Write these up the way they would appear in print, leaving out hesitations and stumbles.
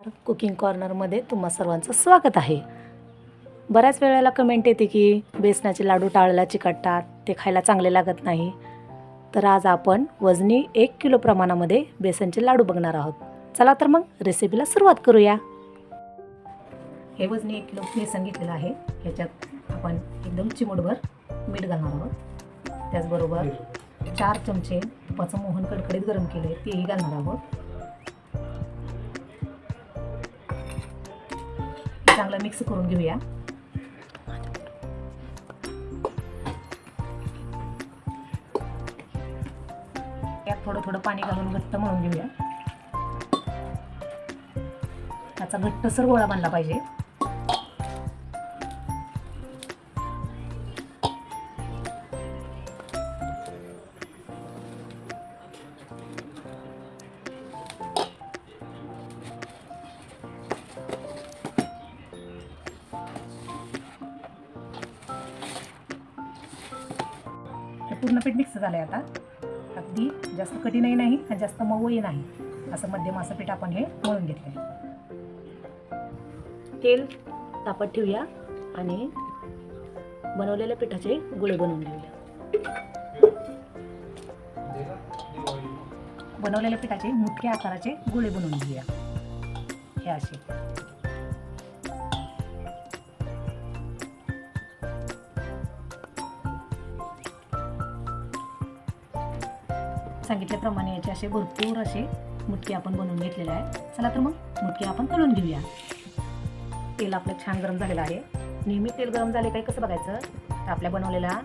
Cooking कॉर्नरमध्ये तुम्हा सर्वांचं स्वागत आहे. बऱ्याच वेळेला कमेंट येते की बेसनाचे लाडू टाळायला चिकटतात, ते खायला चांगले लागत नाही. तर आज आपण वजनी 1 किलो प्रमाणामध्ये बेसनचे लाडू बघणार आहोत. चला तर मग रेसिपीला सुरुवात करूया. हे वजनी 1 किलो बेसन घेतलेलं आहे. ह्याच्यात आपण एकदम चिमूटभर मीठ घालणार आहोत. त्याचबरोबर 4 चमचे तुपाचं मोहन कडकडीत गरम केले तेही घालणार आहोत. चांगलं मिक्स करून घेऊया. यात थोडं थोडं पाणी घालून घट्ट मळून घेऊया. त्याचा घट्टसर गोळा बनला पाहिजे. पूर्ण पीठ मिक्स झालंय. आता अगदी जास्त कठीणही नाही आणि जास्त मऊही नाही, असं मध्यम असं पीठ आपण हे मळून घेतलंय. तेल तापत ठेवूया आणि बनवलेल्या पिठाचे गोळे बनवून घेऊया. बनवलेल्या पिठाचे मुख्य आकाराचे गोळे बनवून घेऊया. हे असे सांगितल्याप्रमाणे याचे असे भरपूर असे मुटके आपण बनवून घेतलेले आहे. चला तर मग मुटके आपण तळून घेऊया. तेल आपलं छान गरम झालेलं आहे. नेहमी तेल गरम झाले काही कसं बघायचं, तर आपल्या बनवलेला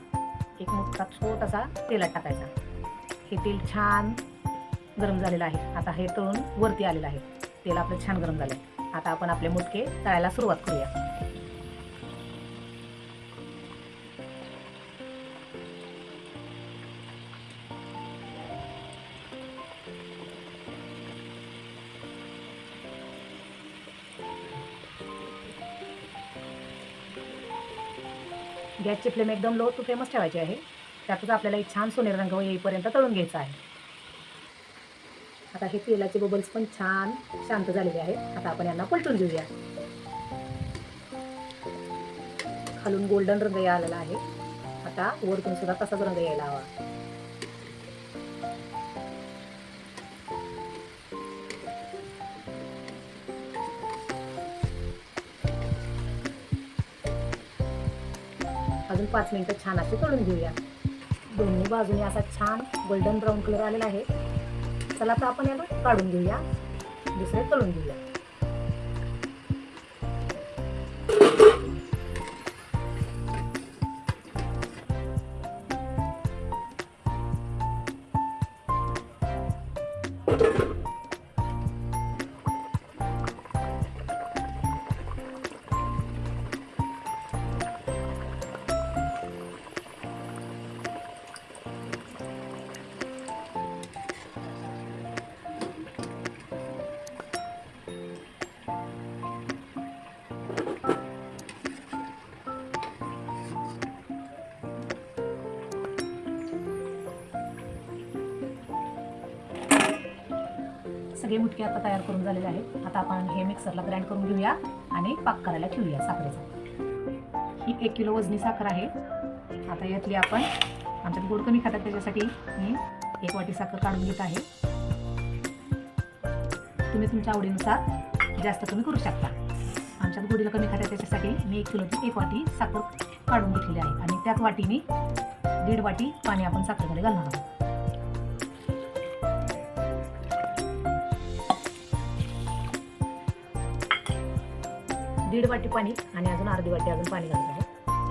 एक मुटका छोटासा तेलात टाकायचा. हे तेल छान गरम झालेलं आहे. आता हे तळून वरती आलेलं आहे. तेल आपलं छान गरम झालं. आता आपण आपले मुटके तळायला सुरुवात करूया. गॅसची फ्लेम एकदम लो टू फ्लेमच ठेवायची आहे. त्यातच आपल्याला एक छान सोनेरी रंग येईपर्यंत तळून घ्यायचा आहे. आता हे तेलाचे बबल्स पण छान शांत झालेले आहेत. आता आपण यांना पलटून घेऊया. खालून गोल्डन रंग आलेला आहे. आता वरतून सुद्धा तसाच रंग यायला हवा. अजून 5 मिनिटं छान असे तळून घेऊया. दोन्ही बाजूने असा छान गोल्डन ब्राऊन कलर आलेला आहे. चला तर आपण याला काढून घेऊया. दुसरे तळून घेऊया. सगळे मुटके आता तयार करून झालेले आहेत. आता आपण हे मिक्सरला ग्राइंड करून घेऊया आणि पाक करायला ठेवूया साखरेचा. ही 1 किलो वजनी साखर आहे. आता यातली आपण, आमच्यात गोड कमी खातात त्याच्यासाठी मी 1 वाटी साखर काढून घेत आहे. तुम्ही तुमच्या आवडीनुसार जास्त कमी करू शकता. आमच्यात गोडीला कमी खातात त्याच्यासाठी मी 1 किलोची 1 वाटी साखर काढून घेतलेली आहे आणि त्याच वाटीने 1.5 वाटी पाणी आपण साखरेमध्ये घालणार आहोत. 1.5 वाटी पाणी आणि अजून अर्धी वाटी अजून पाणी घालत आहे.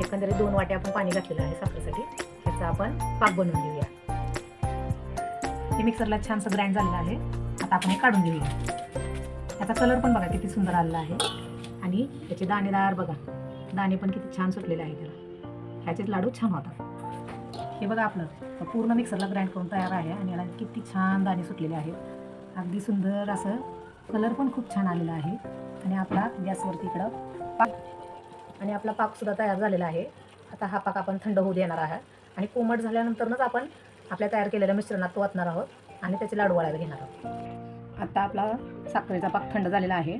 एकंदरीत 2 वाटी आपण पाणी घातलेलं आहे साखरेसाठी. त्याचा आपण पाक बनवून घेऊया. हे मिक्सरला छानसं ग्राइंड झालेलं आहे. आता आपण हे काढून घेऊया. त्याचा कलर पण बघा किती सुंदर आलेला आहे आणि त्याचे दाणेदार बघा, दाणे पण किती छान सुटलेले आहे त्याला. ह्याचेच लाडू छान होतात. हे बघा आपलं पूर्ण मिक्सरला ग्राइंड करून तयार आहे आणि याला किती छान दाणे सुटलेले आहेत. अगदी सुंदर असं कलर पण खूप छान आलेला आहे. आणि आपला गॅसवरती इकडं पाक आणि आपला पाकसुद्धा तयार झालेला आहे. आता हा पाक आपण थंड होऊ देणार आहात आणि कोमट झाल्यानंतरच आपण आपल्या तयार केलेल्या मिश्रणात तो ओतणार आहोत आणि त्याचे लाडू वळायला घेणार आहोत. आता आपला साखरेचा पाक थंड झालेला आहे.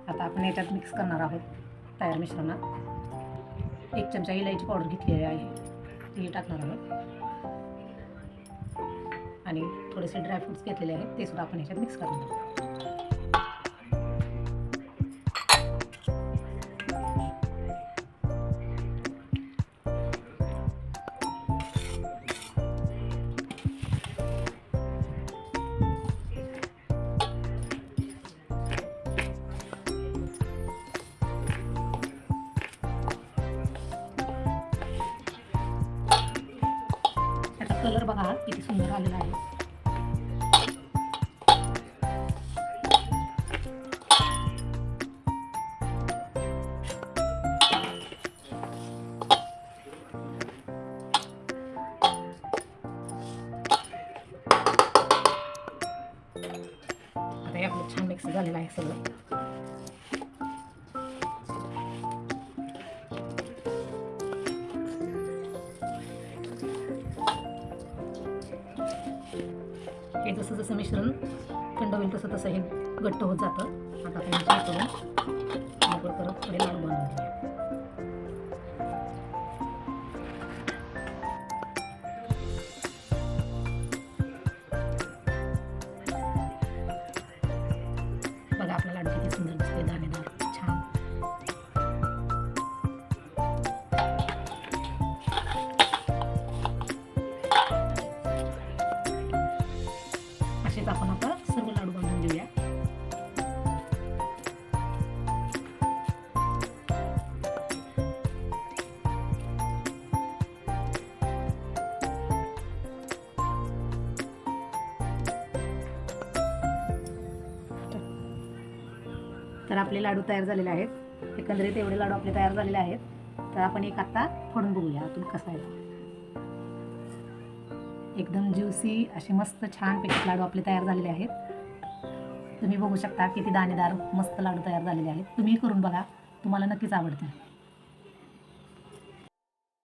आता आपण याच्यात मिक्स करणार आहोत तयार मिश्रणात. 1 चमचा इलायची पावडर घेतलेली आहे, ती टाकणार आहोत. आणि थोडेसे ड्रायफ्रुट्स घेतलेले आहेत, ते सुद्धा आपण याच्यात मिक्स करणार आहोत. कलर बघा किती सुंदर आलेला आहे. आता हे आपलं छान मिक्स झालेलं आहे सगळं. हे जसं जसं मिश्रण थंड होईल तसं तसं हे घट्ट होत जातं. आता आपण हे करून मोकळं करत थोडे लाडू बांधून घेऊया. बघा आपला लाडू किती सुंदर दिसतोय, दाणेदार छान. असेच आपण आता सर्व लाडू बांधून घेऊया. तर आपले लाडू तयार झालेले आहेत. एकंदरीत एवढे लाडू आपले तयार झालेले आहेत. तर आपण एक आता फोडून बघूया आतून कसा आहे. एकदम ज्युसी असे मस्त छान पैकी लाडू आपले तयार झालेले आहेत. तुम्ही बघू शकता किती दाणेदार मस्त लाडू तयार झालेले आहेत. तुम्ही करून बघा, तुम्हाला नक्कीच आवडतील.